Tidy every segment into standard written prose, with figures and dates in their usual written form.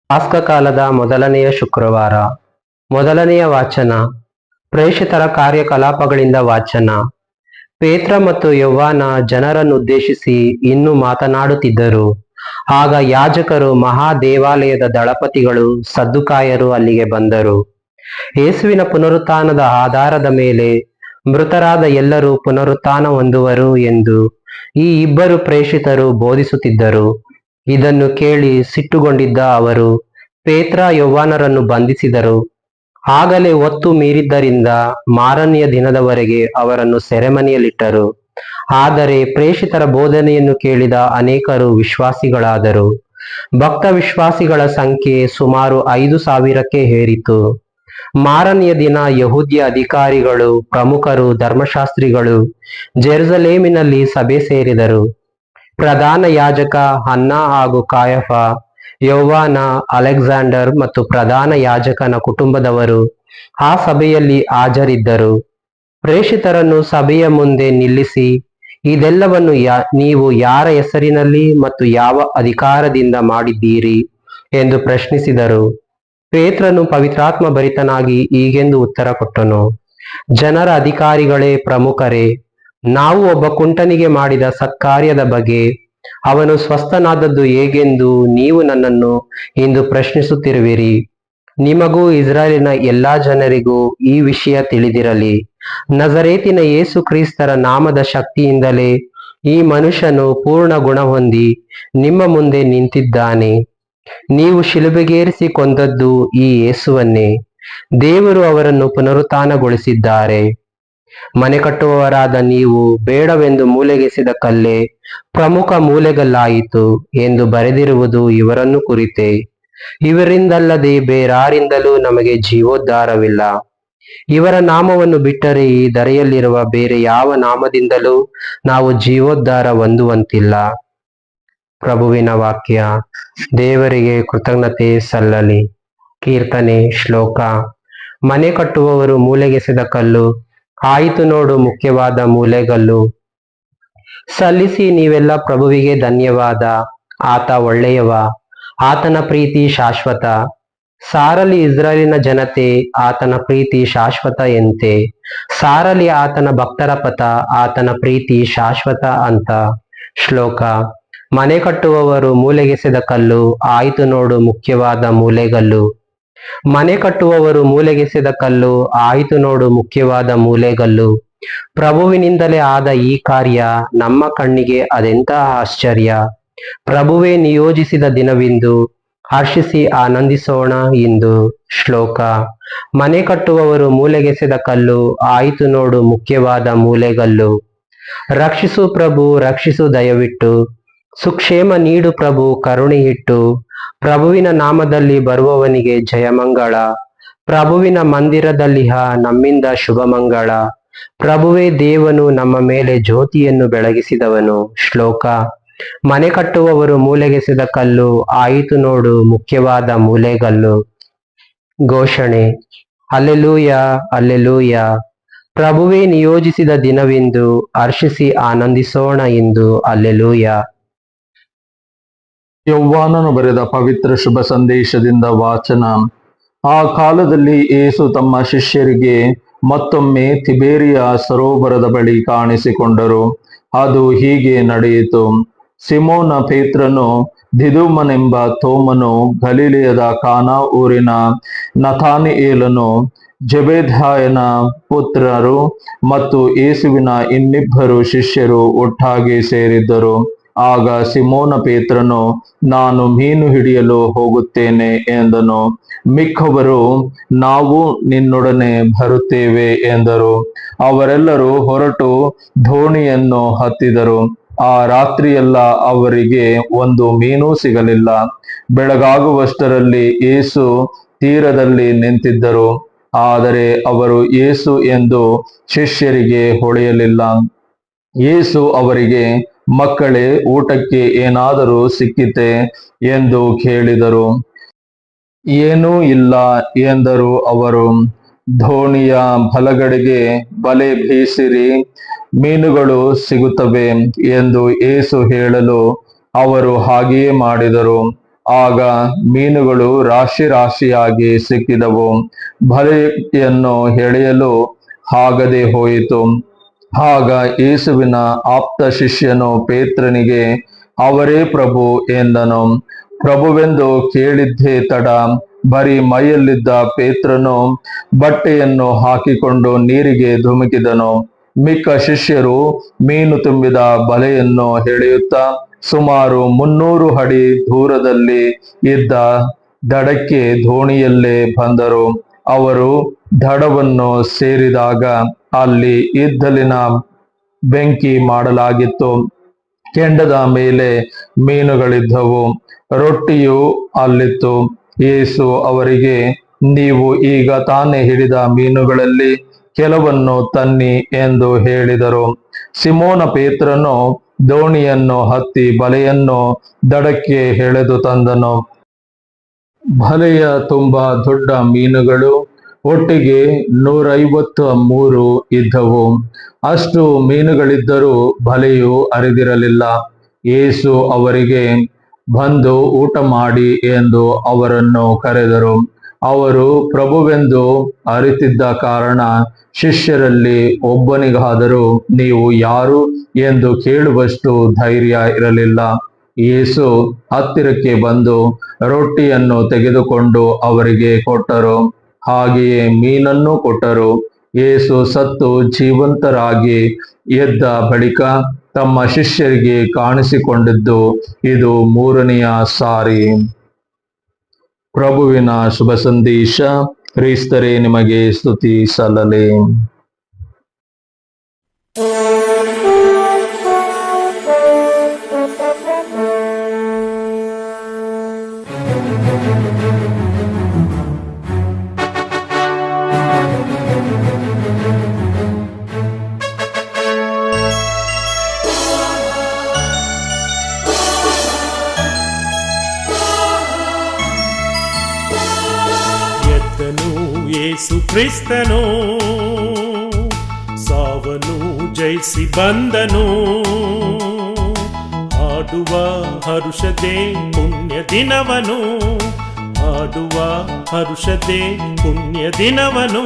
ಪಾಸ್ಕಕಾಲದ ಮೊದಲನೆಯ ಶುಕ್ರವಾರ. ಮೊದಲನೆಯ ವಾಚನ ಪ್ರೇಷಿತರ ಕಾರ್ಯಕಲಾಪಗಳಿಂದ ವಾಚನ. ಪೇತ್ರ ಮತ್ತು ಯೌವಾನ ಜನರನ್ನುದ್ದೇಶಿಸಿ ಇನ್ನೂ ಮಾತನಾಡುತ್ತಿದ್ದರು. ಆಗ ಯಾಜಕರು, ಮಹಾ ದೇವಾಲಯದ ದಳಪತಿಗಳು, ಸದ್ದುಕಾಯರು ಅಲ್ಲಿಗೆ ಬಂದರು. ಯೇಸುವಿನ ಪುನರುತ್ಥಾನದ ಆಧಾರದ ಮೇಲೆ ಮೃತರಾದ ಎಲ್ಲರೂ ಪುನರುತ್ಥಾನ ಹೊಂದುವರು ಎಂದು ಈ ಇಬ್ಬರು ಪ್ರೇಷಿತರು ಬೋಧಿಸುತ್ತಿದ್ದರು. ಇದನ್ನು ಕೇಳಿ ಸಿಟ್ಟುಗೊಂಡಿದ್ದ ಅವರು ಪೇತ್ರ ಯೌವಾನರನ್ನು ಬಂಧಿಸಿದರು. ಆಗಲೇ ಹೊತ್ತು ಮೀರಿದ್ದರಿಂದ ಮಾರನೆಯ ದಿನದವರೆಗೆ ಅವರನ್ನು ಸೆರೆಮನೆಯಲ್ಲಿಟ್ಟರು. ಆದರೆ ಪ್ರೇಷಿತರ ಬೋಧನೆಯನ್ನು ಕೇಳಿದ ಅನೇಕರು ವಿಶ್ವಾಸಿಗಳಾದರು. ಭಕ್ತ ವಿಶ್ವಾಸಿಗಳ ಸಂಖ್ಯೆ ಸುಮಾರು 5,000ಕ್ಕೆ ಏರಿತು. ಮಾರನೆಯ ದಿನ ಯಹೂದ್ಯ ಅಧಿಕಾರಿಗಳು, ಪ್ರಮುಖರು, ಧರ್ಮಶಾಸ್ತ್ರಿಗಳು ಜೆರುಸಲೇಮಿನಲ್ಲಿ ಸಭೆ ಸೇರಿದರು. ಪ್ರಧಾನ ಯಾಜಕ ಹನ್ನ ಹಾಗೂ ಕಾಯಫ, ಯೌವಾನ, ಅಲೆಕ್ಸಾಂಡರ್ ಮತ್ತು ಪ್ರಧಾನ ಯಾಜಕನ ಕುಟುಂಬದವರು ಆ ಸಭೆಯಲ್ಲಿ ಹಾಜರಿದ್ದರು. ಪ್ರೇಷಿತರನ್ನು ಸಭೆಯ ಮುಂದೆ ನಿಲ್ಲಿಸಿ, ಇದೆಲ್ಲವನ್ನು ನೀವು ಯಾರ ಹೆಸರಿನಲ್ಲಿ ಮತ್ತು ಯಾವ ಅಧಿಕಾರದಿಂದ ಮಾಡಿದ್ದೀರಿ ಎಂದು ಪ್ರಶ್ನಿಸಿದರು. ಪೇತ್ರನು ಪವಿತ್ರಾತ್ಮ ಭರಿತನಾಗಿ ಹೀಗೆಂದು ಉತ್ತರ ಕೊಟ್ಟನು: ಜನರ ಅಧಿಕಾರಿಗಳೇ, ಪ್ರಮುಖರೇ, ನಾವು ಒಬ್ಬ ಕುಂಟನಿಗೆ ಮಾಡಿದ ಸತ್ಕಾರ್ಯದ ಬಗ್ಗೆ, ಅವನು ಸ್ವಸ್ಥನಾದದ್ದು ಹೇಗೆಂದು ನೀವು ನನ್ನನ್ನು ಇಂದು ಪ್ರಶ್ನಿಸುತ್ತಿರುವಿರಿ. ನಿಮಗೂ ಇಸ್ರಾಯೇಲಿನ ಎಲ್ಲಾ ಜನರಿಗೂ ಈ ವಿಷಯ ತಿಳಿದಿರಲಿ. ನಜರೇತಿನ ಯೇಸು ಕ್ರಿಸ್ತರ ನಾಮದ ಶಕ್ತಿಯಿಂದಲೇ ಈ ಮನುಷ್ಯನು ಪೂರ್ಣ ಗುಣ ಹೊಂದಿ ನಿಮ್ಮ ಮುಂದೆ ನಿಂತಿದ್ದಾನೆ. ನೀವು ಶಿಲುಬೆಗೇರಿಸಿ ಕೊಂದದ್ದು ಈ ಯೇಸುವನ್ನೇ. ದೇವರು ಅವರನ್ನು ಪುನರುತ್ಥಾನಗೊಳಿಸಿದ್ದಾರೆ. ಮನೆ ಕಟ್ಟುವವರಾದ ನೀವು ಬೇಡವೆಂದು ಮೂಲೆಗೆಸೆದ ಕಲ್ಲೇ ಪ್ರಮುಖ ಮೂಲೆಗಲ್ಲಾಯಿತು ಎಂದು ಬರೆದಿರುವುದು ಇವರನ್ನು ಕುರಿತೇ. ಇವರಿಂದಲ್ಲದೆ ಬೇರಾರಿಂದಲೂ ನಮಗೆ ಜೀವೋದ್ಧಾರವಿಲ್ಲ. ಇವರ ನಾಮವನ್ನು ಬಿಟ್ಟರೆ ಈ ಧರೆಯಲ್ಲಿರುವ ಬೇರೆ ಯಾವ ನಾಮದಿಂದಲೂ ನಾವು ಜೀವೋದ್ಧಾರ ಹೊಂದುವಂತಿಲ್ಲ. ಪ್ರಭುವಿನ ವಾಕ್ಯ. ದೇವರಿಗೆ ಕೃತಜ್ಞತೆ ಸಲ್ಲಲಿ. ಕೀರ್ತನೆ. ಶ್ಲೋಕ. ಮನೆ ಕಟ್ಟುವವರು ಮೂಲೆಗೆಸೆದ ಕಲ್ಲು, ಆಯಿತು ನೋಡು ಮುಖ್ಯವಾದ ಮೂಲೆಗಲ್ಲು. ಸಲ್ಲಿಸಿ ನೀವೆಲ್ಲ ಪ್ರಭುವಿಗೆ ಧನ್ಯವಾದ. ಆತ ಒಳ್ಳೆಯವ, ಆತನ ಪ್ರೀತಿ ಶಾಶ್ವತ. ಸಾರಲಿ ಇಸ್ರಾಯೇಲಿನ ಜನತೆ, ಆತನ ಪ್ರೀತಿ ಶಾಶ್ವತ ಎಂತೆ. ಸಾರಲಿ ಆತನ ಭಕ್ತರ ಪಥ, ಆತನ ಪ್ರೀತಿ ಶಾಶ್ವತ ಅಂತ. ಶ್ಲೋಕ. ಮನೆ ಕಟ್ಟುವವರು ಮೂಲೆಗೆಸೆದ ಕಲ್ಲು, ಆಯಿತು ನೋಡು ಮುಖ್ಯವಾದ ಮೂಲೆಗಲ್ಲು. ಮನೆ ಕಟ್ಟುವವರು ಮೂಲೆಗೆಸೆದ ಕಲ್ಲು, ಆಯಿತು ನೋಡು ಮುಖ್ಯವಾದ ಮೂಲೆಗಲ್ಲು. ಪ್ರಭುವಿನಿಂದಲೇ ಆದ ಈ ಕಾರ್ಯ, ನಮ್ಮ ಕಣ್ಣಿಗೆ ಅದೆಂತಹ ಆಶ್ಚರ್ಯ. ಪ್ರಭುವೇ ನಿಯೋಜಿಸಿದ ದಿನವಿಂದು, ಹರ್ಷಿಸಿ ಆನಂದಿಸೋಣ ಇಂದು. ಶ್ಲೋಕ. ಮನೆ ಕಟ್ಟುವವರು ಮೂಲೆಗೆಸೆದ ಕಲ್ಲು, ಆಯಿತು ನೋಡು ಮುಖ್ಯವಾದ ಮೂಲೆಗಲ್ಲು. ರಕ್ಷಿಸು ಪ್ರಭು, ರಕ್ಷಿಸು ದಯವಿಟ್ಟು. ಸುಕ್ಷೇಮ ನೀಡು ಪ್ರಭು, ಕರುಣೆ ಇಟ್ಟು. ಪ್ರಭುವಿನ ನಾಮದಲ್ಲಿ ಬರುವವನಿಗೆ ಜಯಮಂಗಳ. ಪ್ರಭುವಿನ ಮಂದಿರದಲ್ಲಿಹ ನಮ್ಮಿಂದ ಶುಭಮಂಗಳ. ಪ್ರಭುವೇ ದೇವನು ನಮ್ಮ ಮೇಲೆ ಜ್ಯೋತಿಯನ್ನು ಬೆಳಗಿಸಿದವನು. ಶ್ಲೋಕ. ಮನೆ ಕಟ್ಟುವವರು ಮೂಲೆಗೆಸೆದ ಕಲ್ಲು, ಆಯಿತು ನೋಡು ಮುಖ್ಯವಾದ ಮೂಲೆಗಲ್ಲು. ಘೋಷಣೆ. Alleluia, alleluia. ಪ್ರಭುವೇ ನಿಯೋಜಿಸಿದ ದಿನವಿಂದು, ಹರ್ಷಿಸಿ ಆನಂದಿಸೋಣ ಇಂದು. ಅಲ್ಲೆಲೂಯ. ಯೌವಾನನು ಬರೆದ ಪವಿತ್ರ ಶುಭ ಸಂದೇಶದಿಂದ ವಾಚನ. ಆ ಕಾಲದಲ್ಲಿ ಯೇಸು ತಮ್ಮ ಶಿಷ್ಯರಿಗೆ ಮತ್ತೊಮ್ಮೆ ತಿಬೇರಿಯ ಸರೋವರದ ಬಳಿ ಕಾಣಿಸಿಕೊಂಡರು. ಅದು ಹೀಗೆ ನಡೆಯಿತು. ಸಿಮೋನ ಪೇತ್ರನು, ದಿದುಮನೆಂಬ ತೋಮನು, ಗಲಿಲೆಯದ ಕಾನಾ ಊರಿನ ನತಾನಿಯೇಲನು, ಜೆಬೆದಾಯನ ಪುತ್ರರು ಮತ್ತು ಯೇಸುವಿನ ಇನ್ನಿಬ್ಬರು ಶಿಷ್ಯರು ಒಟ್ಟಾಗಿ ಸೇರಿದ್ದರು. ಆಗ ಸಿಮೋನ ಪೇತ್ರನು, ನಾನು ಮೀನು ಹಿಡಿಯಲು ಹೋಗುತ್ತೇನೆ ಎಂದನು. ಮಿಕ್ಕವರು, ನಾವು ನಿನ್ನೊಡನೆ ಬರುತ್ತೇವೆ ಎಂದರು. ಅವರೆಲ್ಲರೂ ಹೊರಟು ದೋಣಿಯನ್ನು ಹತ್ತಿದರು. ಆ ರಾತ್ರಿಯೆಲ್ಲ ಅವರಿಗೆ ಒಂದು ಮೀನೂ ಸಿಗಲಿಲ್ಲ. ಬೆಳಗಾಗುವಷ್ಟರಲ್ಲಿ ಯೇಸು ತೀರದಲ್ಲಿ ನಿಂತಿದ್ದರು. ಆದರೆ ಅವರು ಯೇಸು ಎಂದು ಶಿಷ್ಯರಿಗೆ ಹೊಳೆಯಲಿಲ್ಲ. ಯೇಸು ಅವರಿಗೆ, ಮಕ್ಕಳೇ, ಊಟಕ್ಕೆ ಏನಾದರೂ ಸಿಕ್ಕಿತೆ ಎಂದು ಕೇಳಿದರು. ಏನೂ ಇಲ್ಲ ಎಂದರು ಅವರು. ದೋಣಿಯ ಬಲಗಡೆಗೆ ಬಲೆ ಬೀಸಿರಿ, ಮೀನುಗಳು ಸಿಗುತ್ತವೆ ಎಂದು ಯೇಸು ಹೇಳಲು ಅವರು ಹಾಗೆಯೇ ಮಾಡಿದರು. ಆಗ ಮೀನುಗಳು ರಾಶಿ ರಾಶಿಯಾಗಿ ಸಿಕ್ಕಿದವು. ಬಲೆಯನ್ನು ಎಳೆಯಲು ಆಗದೆ ಹೋಯಿತು. ಆಗ ಯೇಸುವಿನ ಆಪ್ತ ಶಿಷ್ಯನು ಪೇತ್ರನಿಗೆ, ಅವರೇ ಪ್ರಭು ಎಂದನು. ಪ್ರಭುವೆಂದು ಕೇಳಿದ್ದೇ ತಡ ಬರೀ ಮೈಯಲ್ಲಿದ್ದ ಪೇತ್ರನು ಬಟ್ಟೆಯನ್ನು ಹಾಕಿಕೊಂಡು ನೀರಿಗೆ ಧುಮುಕಿದನು. ಮಿಕ್ಕ ಶಿಷ್ಯರು ಮೀನು ತುಂಬಿದ ಬಲೆಯನ್ನು ಎಳೆಯುತ್ತಾ ಸುಮಾರು 300 ಅಡಿ ದೂರದಲ್ಲಿ ಇದ್ದ ದಡಕ್ಕೆ ದೋಣಿಯಲ್ಲೇ ಬಂದರು. ಅವರು ದಡವನ್ನು ಸೇರಿದಾಗ ಅಲ್ಲಿ ಇದ್ದಲಿನ ಬೆಂಕಿ ಮಾಡಲಾಗಿತ್ತು. ಕೆಂಡದ ಮೇಲೆ ಮೀನುಗಳಿದ್ದವು, ರೊಟ್ಟಿಯು ಅಲ್ಲಿತ್ತು. ಯೇಸು ಅವರಿಗೆ, ನೀವು ಈಗ ತಾನೇ ಹಿಡಿದ ಮೀನುಗಳಲ್ಲಿ ಕೆಲವನ್ನು ತನ್ನಿ ಎಂದು ಹೇಳಿದರು. ಸಿಮೋನ ಪೇತ್ರನು ದೋಣಿಯನ್ನು ಹತ್ತಿ ಬಲೆಯನ್ನು ದಡಕ್ಕೆ ಎಳೆದು ತಂದನು. ಬಲೆಯ ತುಂಬಾ ದೊಡ್ಡ ಮೀನುಗಳು, ಒಟ್ಟಿಗೆ 153 ಇದ್ದವು. ಅಷ್ಟು ಮೀನುಗಳಿದ್ದರೂ ಬಲೆಯು ಹರಿದಿರಲಿಲ್ಲ. ಯೇಸು ಅವರಿಗೆ, ಬಂದು ಊಟ ಮಾಡಿ ಎಂದು ಅವರನ್ನು ಕರೆದರು. ಅವರು ಪ್ರಭುವೆಂದು ಅರಿತಿದ್ದ ಕಾರಣ ಶಿಷ್ಯರಲ್ಲಿ ಒಬ್ಬನಿಗಾದರೂ ನೀವು ಯಾರು ಎಂದು ಕೇಳುವಷ್ಟು ಧೈರ್ಯ ಇರಲಿಲ್ಲ. ಯೇಸು ಹತ್ತಿರಕ್ಕೆ ಬಂದು ರೊಟ್ಟಿಯನ್ನು ತೆಗೆದುಕೊಂಡು ಅವರಿಗೆ ಕೊಟ್ಟರು, ಹಾಗೆಯೇ ಮೀನನ್ನು ಕೊಟ್ಟರು. ಯೇಸು ಸತ್ತು ಜೀವಂತರಾಗಿ ಎದ್ದ ಬಳಿಕ ತಮ್ಮ ಶಿಷ್ಯರಿಗೆ ಕಾಣಿಸಿಕೊಂಡಿದ್ದು ಇದು 3ನೆಯ ಸಾರಿ. ಪ್ರಭುವಿನ ಶುಭ ಸಂದೇಶ. ಕ್ರಿಸ್ತರೇ ನಿಮಗೆ ಸ್ತುತಿ ಸಲ್ಲಲಿ. ಯೇಸು ಕ್ರಿಸ್ತನು ಸಾವನು ಜಯಿಸಿ ಬಂದನು. ಹಾಡುವ ಹರುಷದೆ ಪುಣ್ಯ ದಿನವನು, ಹಾಡುವ ಹರುಷದೆ ಪುಣ್ಯ ದಿನವನು.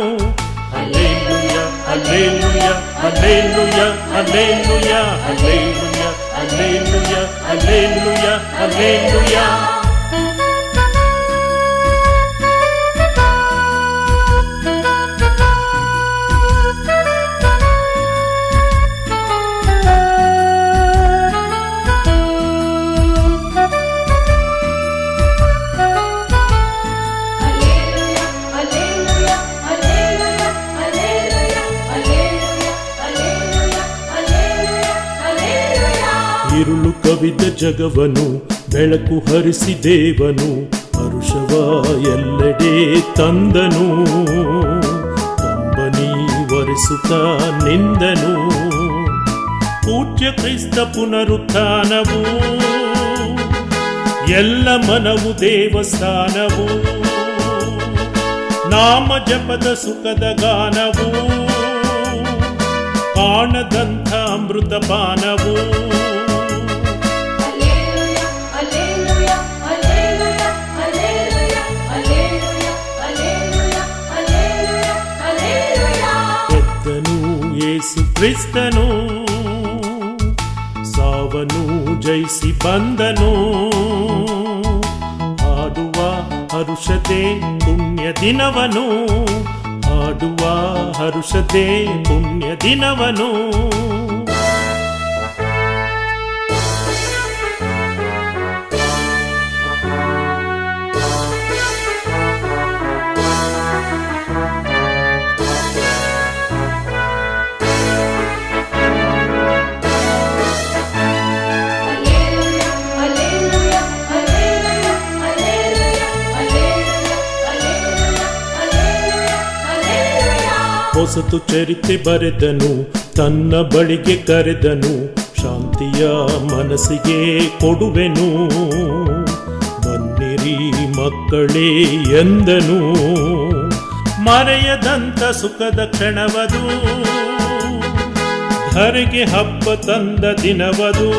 ಹಲ್ಲೆಲೂಯ ಹಲ್ಲೆಲೂಯ ಹಲ್ಲೆಲೂಯ ಹಲ್ಲೆಲೂಯ ಹಲ್ಲೆಲೂಯ ಹಲ್ಲೆಲೂಯ ಹಲ್ಲೆಲೂಯ ಹಲ್ಲೆಲೂಯ. ഇരുಳು ಕವಿದ ಜಗವನು ಬೆಳಕು ಹರಿಸಿ ದೇವನು, ಹರುಷವ ಎಲ್ಲೆಡೆ ತಂದನು. ಕಂಬನಿ ವರಿಸುತ್ತ ನಿಂದನು, ಪೂಜ್ಯ ಕ್ರಿಸ್ತ ಪುನರುತ್ಥಾನವು, ಎಲ್ಲ ಮನವು ದೇವಸ್ಥಾನವು, ನಾಮ ಜಪದ ಸುಖದ ಗಾನವು, ಕಾಣದಂಥ ಅಮೃತ ಪಾನವು. ಯೇಸು ಕ್ರಿಸ್ತನು ಸಾವನು ಜಯಿಸಿ ಬಂದನು. ಹಾಡುವ ಹರುಷದೆ ಪುಣ್ಯ ದಿನವನು, ಹಾಡುವ ಹರುಷದೆ ಪುಣ್ಯ ದಿನವನು. ಹೊಸತು ಚರಿತೆ ಬರೆದನು, ತನ್ನ ಬಳಿಗೆ ಕರೆದನು, ಶಾಂತಿಯ ಮನಸ್ಸಿಗೆ ಕೊಡುವೆನು. ಬನ್ನಿರಿ ಮಕ್ಕಳೇ ಎಂದನು, ಮರೆಯದಂತ ಸುಖದ ಕ್ಷಣವದು, ಧರೆಗೆ ಹಬ್ಬ ತಂದ ದಿನವದು.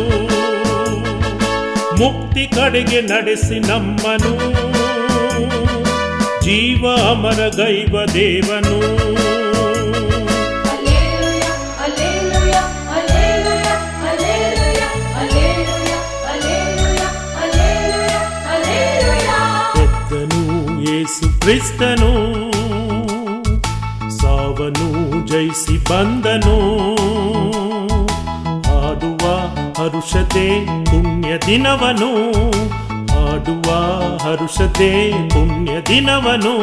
ಮುಕ್ತಿ ಕಡೆಗೆ ನಡೆಸಿ ನಮ್ಮನು ಜೀವ ಅಮರ ಗೈವ ದೇವನು ಎದ್ದನು ಯೇಸು ಕ್ರಿಸ್ತನು ಸಾವನು ಜಯಿಸಿ ಬಂದನು ಹಾಡುವ ಹರುಷತೆ ಪುಣ್ಯ ದಿನವನು ಹಾಡುವ ಹರುಷತೆ ಪುಣ್ಯ ದಿನವನು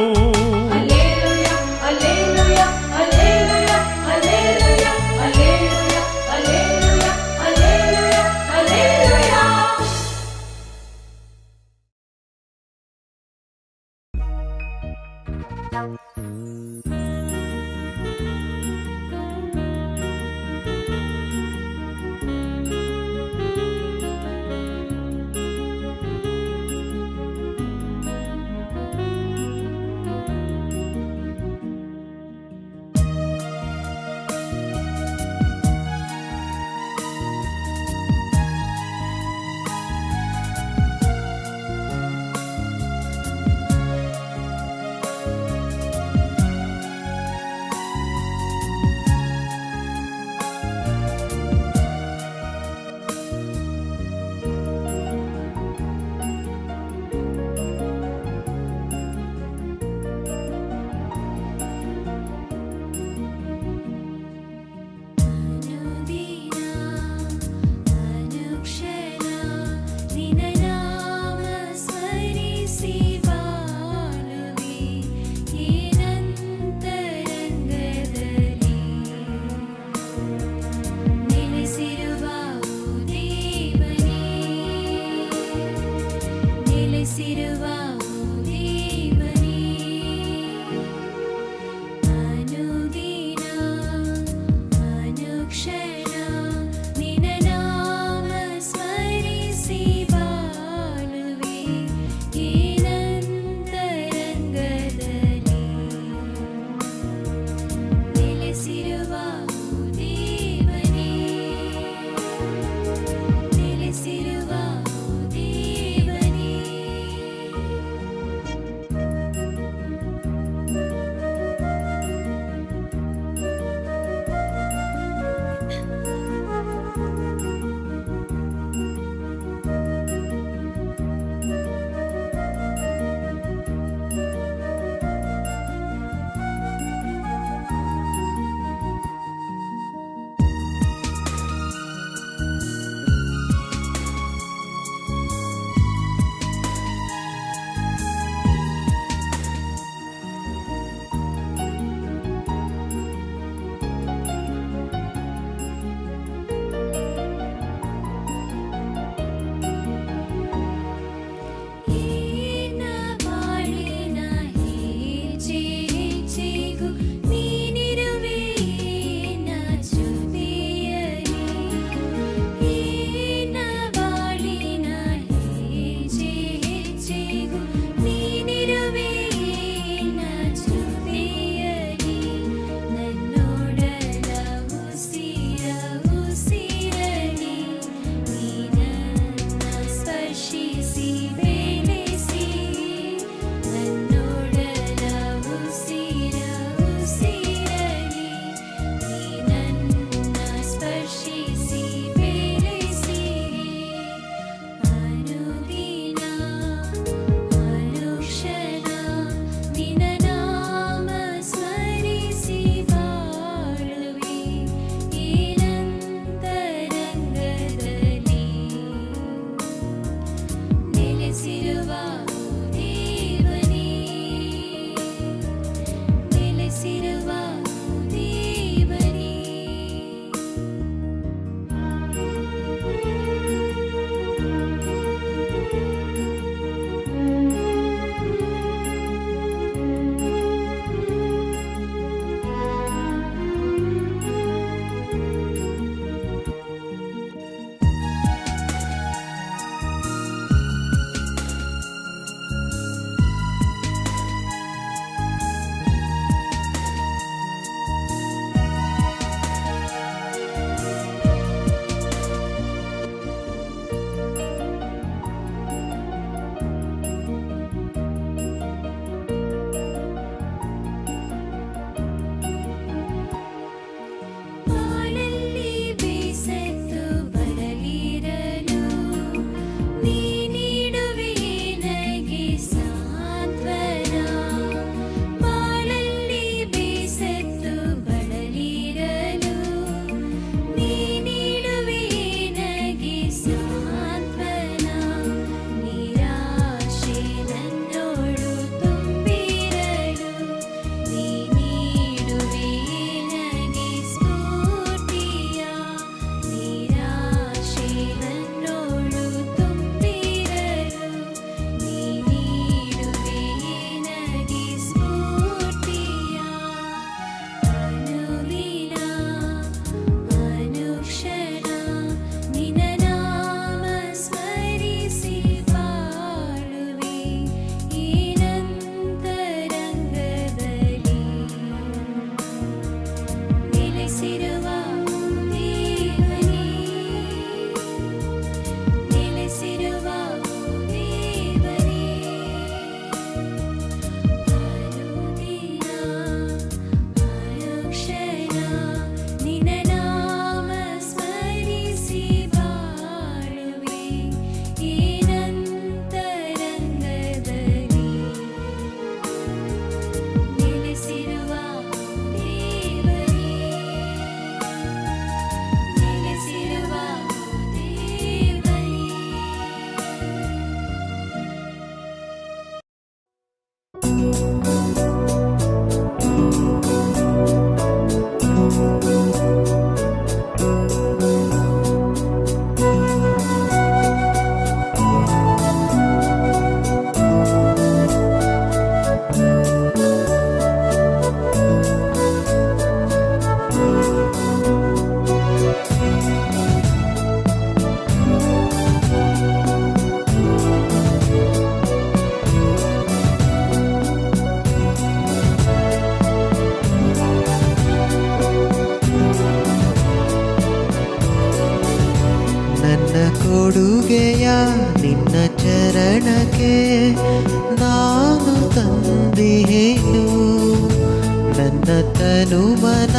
ತನು ಮನ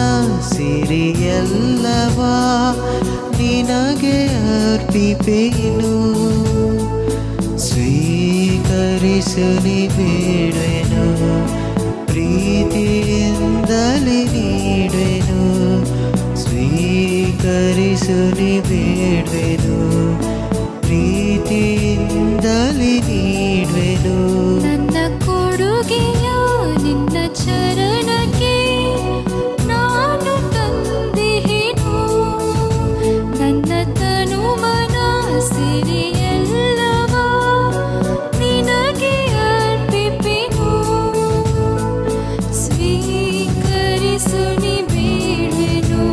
ಸಿರಿಯಲ್ಲವ ನಿನಗೆ ಅರ್ಪಿಪೇನು. ಸ್ವೀಕರಿಸು ನೀ ಬೇಡುವೆನು, ಪ್ರೀತಿಯಿಂದಲೇ ನೀಡುವೆನು. ಸ್ವೀಕರಿಸು ನೀ ಬೇಡುವೆನು, ಪ್ರೀತಿಯಿಂದಲೇ ನೀಡುವೆನು. ನನ್ನ ಕೊಡುಗೆಯ ನಿನ್ನ ಚರಣಕ್ಕೆ ನಾನು ತಂದಿಹೆನು. ನನ್ನ ತನು ಮನ ಸಿರಿಯಲ್ಲವ ನಿನಗೆ ಅರ್ಪಿಪೆನು. ಸ್ವೀಕರಿಸು ನೀ ಬೇಡುವೆನು,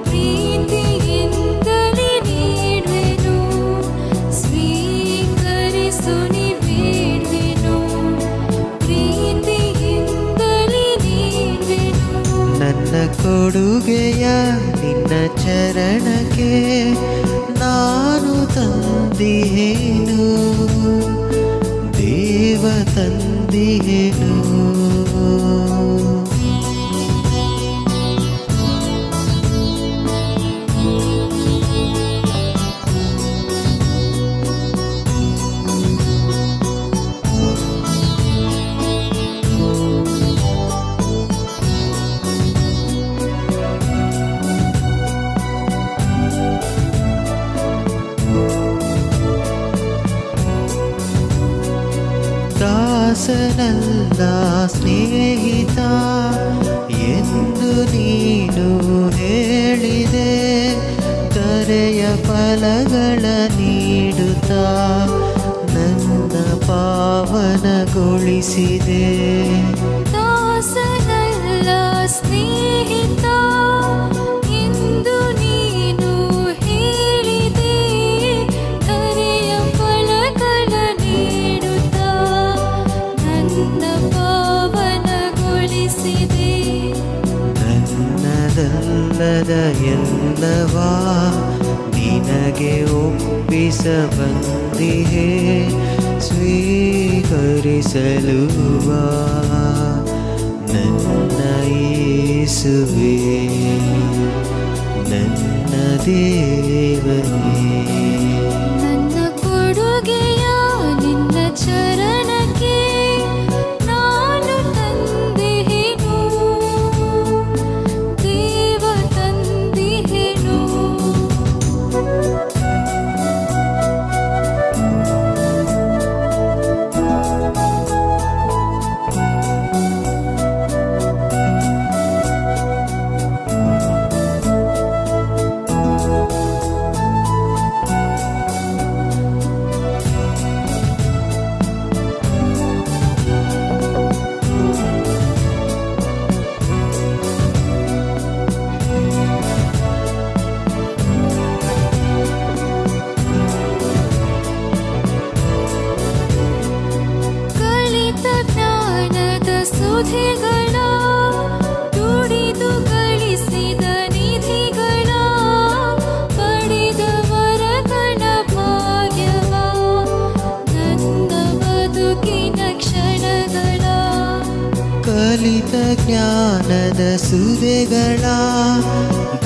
ಪ್ರೀತಿಯಿಂದಲೇ ನೀಡುವೆನು. ಸ್ವೀಕರಿಸು ನೀ ಬೇಡುವೆನು, ಪ್ರೀತಿಯಿಂದಲೇ ನೀಡುವೆನು. ನನ್ನ ಕೊಡುಗೆಯ ನಿನ್ನ ಚರಣಕ್ಕೆ ನಾನು ತಂದಿಹೇನು, ದೇವ ತಂದಿಹೇನು. ದಾಸನಲ್ಲ ಸ್ನೇಹಿತ ಎಂದು ನೀನು ಹೇಳಿದೆ. ಕರೆಯ ಫಲಗಳ ನೀಡುತ್ತಾ ನನ್ನ ಪಾವನಗೊಳಿಸಿದೆ. ದಾಸನಲ್ಲ ಸ್ನೇಹಿತ ಎಂದು ನೀನು ಹೇಳಿದೆ. ಕರೆಯ ಫಲಗಳ ನೀಡುತ್ತಾ ನನ್ನ ಪಾವನಗೊಳಿಸಿದೆ. ನನ್ನದಲ್ಲದ ಎಲ್ಲವ ನಿನಗೆ ಒಪ್ಪಿಸ ಬಂದಿಹೆ. ಸ್ವೀಕರಿಸಲು ಬಾ ನನ್ನ ಯೇಸುವೇ, ನನ್ನ ದೇವನೇ. ನನ್ನ ಕೊಡುಗೆಯ ನಿನ್ನ ಚರಣಕ್ಕೆ ನಾನು ತಂದಿಹೆನು, ದೇವ ತಂದಿಹೆನು. ಕಲಿತ ಜ್ಞಾನದ ಸುಧಿಗಳ ದುಡಿದು ಗಳಿಸಿದ ನಿಧಿಗಳ ಪಡೆದ ವರಗಳ ಭಾಗ್ಯವ ನನ್ನ ಬದುಕಿನ ಕ್ಷಣಗಳ. ಕಲಿತ ಜ್ಞಾನದ ಸುದೆಗಳ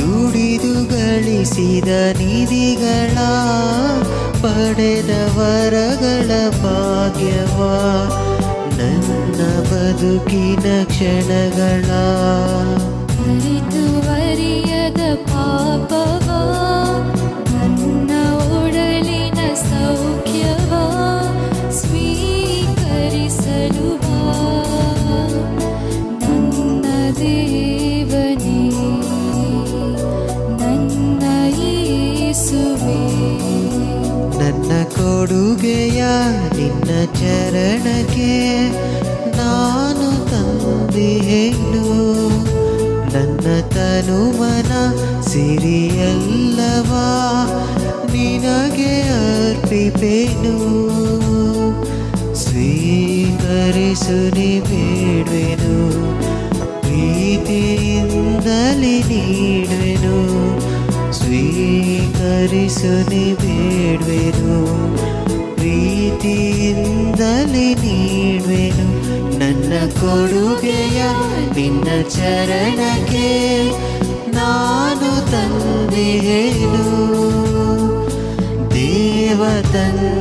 ದುಡಿದು ಗಳಿಸಿದ ನಿಧಿಗಳ ಪಡೆದ ವರಗಳ ಭಾಗ್ಯವ ನನ್ನ ಬದುಕಿನ ಕ್ಷಣಗಳ. ಅರಿತು ಅರಿಯದ ಪಾಪವ ನನ್ನ ಒಡಲಿನ ಸೌಖ್ಯವ ಸ್ವೀಕರಿಸಲು ಬಾ ನನ್ನ ದೇವನೇ, ನನ್ನ ಯೇಸುವೇ. ನನ್ನ ಕೊಡುಗೆಯ ನಿನ್ನ ಚರಣಕ್ಕೆ ನಾನು ತಂದಿಹೆನು. ನನ್ನ ತನು ಮನ ಸಿರಿಯಲ್ಲವ ನಿನಗೆ ಅರ್ಪಿಪೆನು. ಸ್ವೀಕರಿಸು ನೀ ಬೇಡುವೆನು, ಪ್ರೀತಿಯಿಂದಲೇ ನೀಡುವೆನು. ಸ್ವೀಕರಿಸು ನೀ ಬೇಡುವೆನು, ಪ್ರೀತಿಯಿಂದಲೇ ನೀಡುವೆನು. ನನ್ನ ಕೊಡುಗೆಯ ನಿನ್ನ ಚರಣಕ್ಕೆ ನಾನು ತಂದೆಯೇನು ದೇವ ತಂದೆ